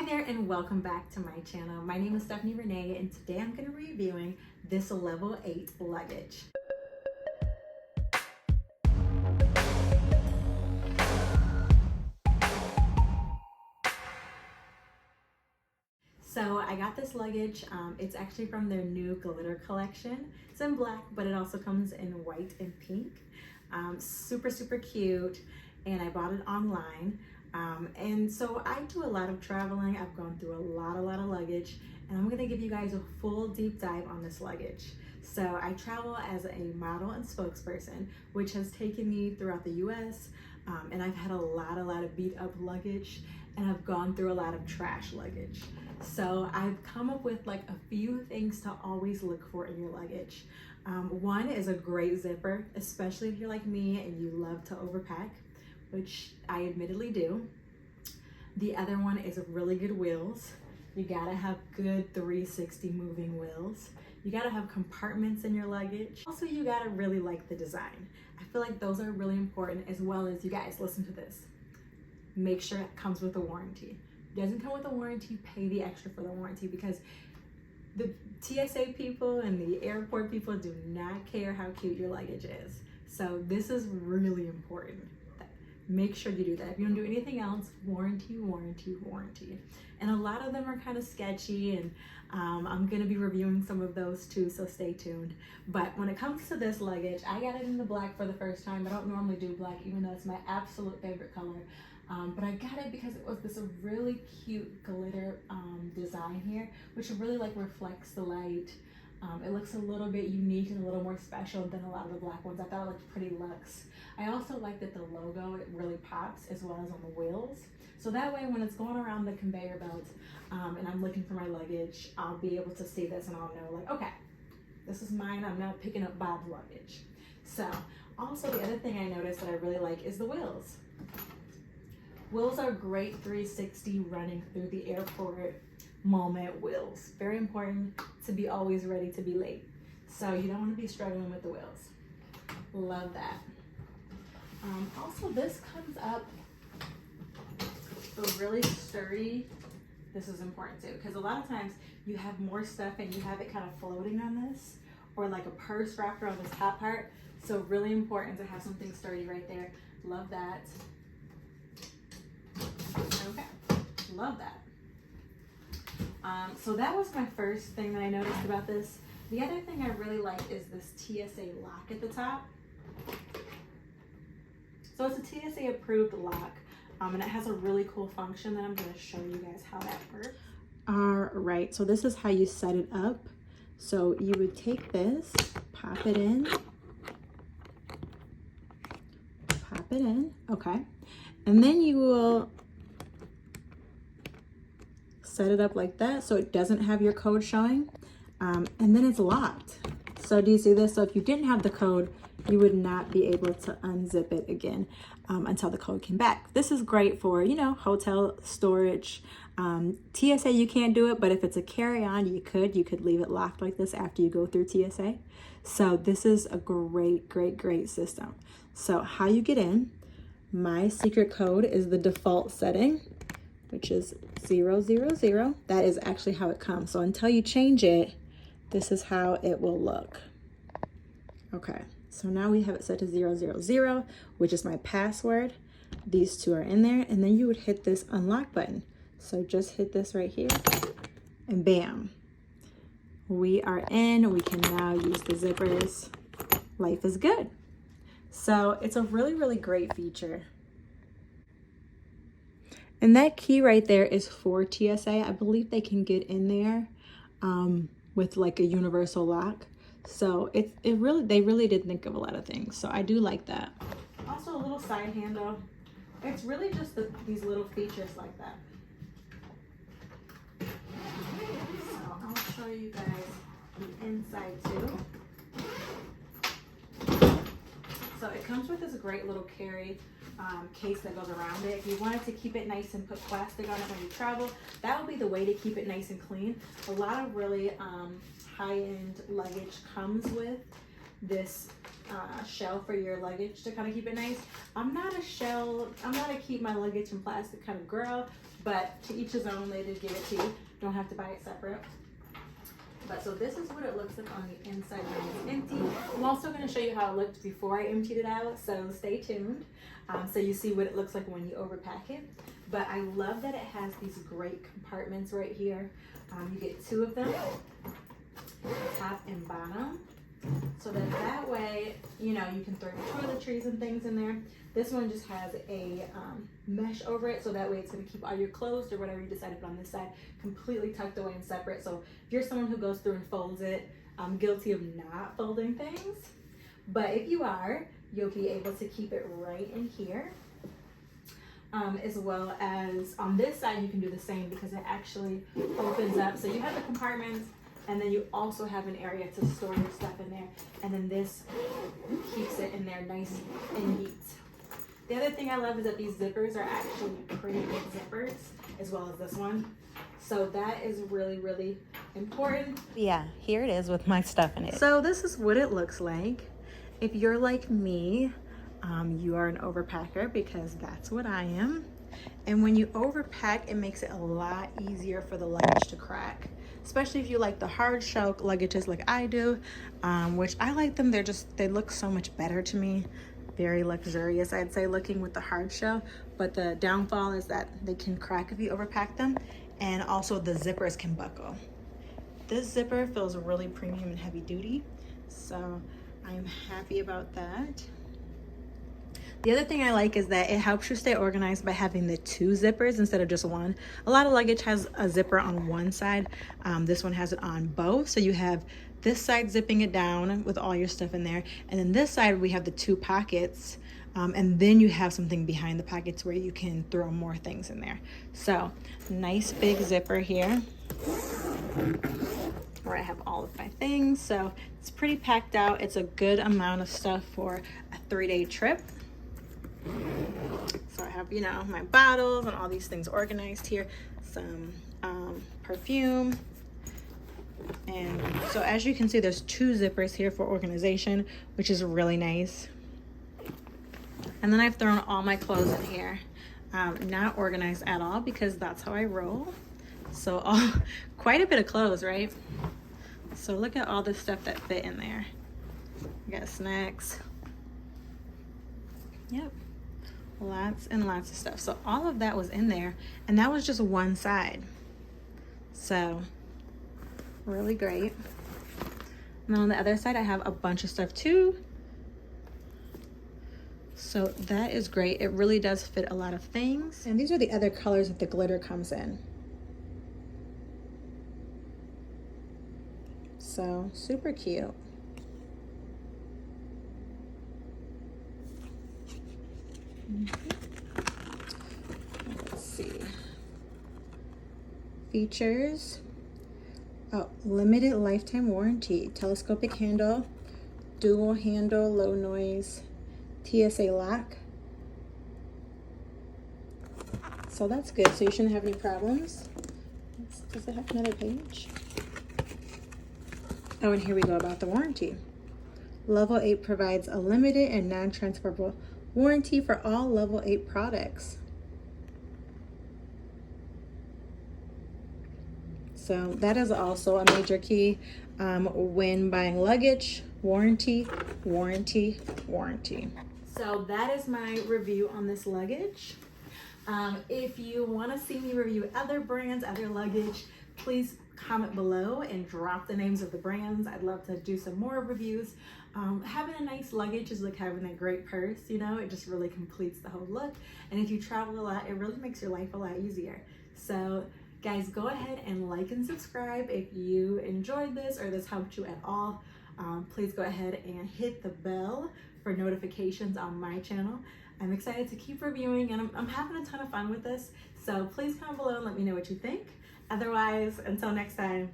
Hi there and welcome back to my channel. My name is Stephanie Renee and today I'm going to be reviewing this level 8 luggage. So I got this luggage, it's actually from their new glitter collection. It's in black, but it also comes in white and pink. Super cute, and I bought it online. And so I do a lot of traveling. I've gone through a lot of luggage, and I'm gonna give you guys a full deep dive on this luggage. So I travel as a model and spokesperson, which has taken me throughout the US, and I've had a lot of beat up luggage, and I've gone through a lot of trash luggage. So I've come up with like a few things to always look for in your luggage. One is a great zipper, especially if you're like me and you love to overpack, which I admittedly do. The other one is really good wheels. You gotta have good 360 moving wheels. You gotta have compartments in your luggage. Also, you gotta really like the design. I feel like those are really important, as well as, you guys, listen to this. Make sure it comes with a warranty. If it doesn't come with a warranty, pay the extra for the warranty, because the TSA people and the airport people do not care how cute your luggage is. So this is really important. Make sure you do that. If you don't do anything else, warranty. And a lot of them are kind of sketchy, and I'm gonna be reviewing some of those too, so stay tuned. But when it comes to this luggage, I got it in the black for the first time. I don't normally do black, even though it's my absolute favorite color. But I got it because it was this really cute glitter design here, which really like reflects the light. It looks a little bit unique and a little more special than a lot of the black ones. I thought it looked pretty luxe. I also like that the logo, it really pops, as well as on the wheels. So that way when it's going around the conveyor belt and I'm looking for my luggage, I'll be able to see this and I'll know, like, okay, this is mine. I'm not picking up Bob's luggage. So also the other thing I noticed that I really like is the wheels. Wheels are great 360 running through the airport moment wheels. Very important to be always ready to be late. So you don't want to be struggling with the wheels. Love that. Also, this comes up really sturdy. This is important too, because a lot of times you have more stuff and you have it kind of floating on this, or like a purse wrapped around this top part. So really important to have something sturdy right there. Love that. Okay, love that. So that was my first thing that I noticed about this. The other thing I really like is this TSA lock at the top. So it's a TSA approved lock, and it has a really cool function that I'm going to show you guys how that works. All right, so this is how you set it up. So you would take this, pop it in, okay, and then you will set it up like that so it doesn't have your code showing, and then it's locked. So do you see this? So if you didn't have the code, you would not be able to unzip it again until the code came back. This is great for, you know, hotel storage. TSA, you can't do it, but if it's a carry-on, you could leave it locked like this after you go through TSA. So this is a great system. So how you get in, my secret code is the default setting, which is 000. That is actually how it comes. So until you change it, this is how it will look. Okay, so now we have it set to 000, which is my password. These two are in there, and then you would hit this unlock button. So just hit this right here, and bam, we are in. We can now use the zippers. Life is good. So it's a really great feature. And that key right there is for TSA. I believe they can get in there with like a universal lock. So they really did think of a lot of things. So I do like that. Also a little side handle. It's really just these little features like that. So I'll show you guys the inside too. So it comes with this great little carry case that goes around it. If you wanted to keep it nice and put plastic on it when you travel, that would be the way to keep it nice and clean. A lot of really high-end luggage comes with this shell for your luggage to kind of keep it nice. I'm not a keep my luggage in plastic kind of girl. but to each his own. They did give it to you. Don't have to buy it separate. But so this is what it looks like on the inside when it's empty. I'm also going to show you how it looked before I emptied it out, so stay tuned. So you see what it looks like when you overpack it. But I love that it has these great compartments right here. You get 2 of them, top and bottom, so that way, you know, you can throw your toiletries and things in there. This one just has a mesh over it, so that way it's going to keep all your clothes or whatever you decide to put on this side completely tucked away and separate. So if you're someone who goes through and folds it, I'm guilty of not folding things, but if you are, you'll be able to keep it right in here. As well as on this side, you can do the same because it actually opens up. So you have the compartments, and then you also have an area to store your stuff in there. And then this keeps it in there nice and neat. The other thing I love is that these zippers are actually pretty big zippers, as well as this one. So that is really, really important. Yeah, here it is with my stuff in it. So this is what it looks like. If you're like me, you are an overpacker, because that's what I am. And when you overpack, it makes it a lot easier for the luggage to crack, especially if you like the hard shell luggages like I do, which I like them. They look so much better to me. Very luxurious, I'd say, looking with the hard shell. But the downfall is that they can crack if you overpack them, and also the zippers can buckle. This zipper feels really premium and heavy duty, so I'm happy about that. The other thing I like is that it helps you stay organized by having the 2 zippers instead of just one. A lot of luggage has a zipper on one side. This one has it on both. So you have this side zipping it down with all your stuff in there. And then this side, we have the 2 pockets. And then you have something behind the pockets where you can throw more things in there. So nice big zipper here, where I have all of my things. So it's pretty packed out. It's a good amount of stuff for a 3-day trip. So I have, you know, my bottles and all these things organized here, some perfume. And so as you can see, there's 2 zippers here for organization, which is really nice. And then I've thrown all my clothes in here, not organized at all, because that's how I roll. So quite a bit of clothes, right? So look at all the stuff that fit in there. You got snacks. Yep. Lots and lots of stuff. So all of that was in there, and that was just one side. So really great. And then on the other side, I have a bunch of stuff too. So that is great. It really does fit a lot of things. And these are the other colors that the glitter comes in. So super cute. Let's see. Features. Oh, limited lifetime warranty, telescopic handle, dual handle, low noise, Tsa Lock. So that's good. So you shouldn't have any problems. Does it have another page? Oh, and here we go about the warranty. Level 8 provides a limited and non-transferable warranty for all level 8 products. So that is also a major key when buying luggage. Warranty, warranty, warranty. So that is my review on this luggage. If you want to see me review other brands, other luggage, please comment below and drop the names of the brands. I'd love to do some more reviews. Having a nice luggage is like having a great purse, you know, it just really completes the whole look. And if you travel a lot, it really makes your life a lot easier. So guys, go ahead and like and subscribe if you enjoyed this or this helped you at all. Please go ahead and hit the bell for notifications on my channel. I'm excited to keep reviewing, and I'm having a ton of fun with this. So please comment below and let me know what you think. Otherwise, until next time.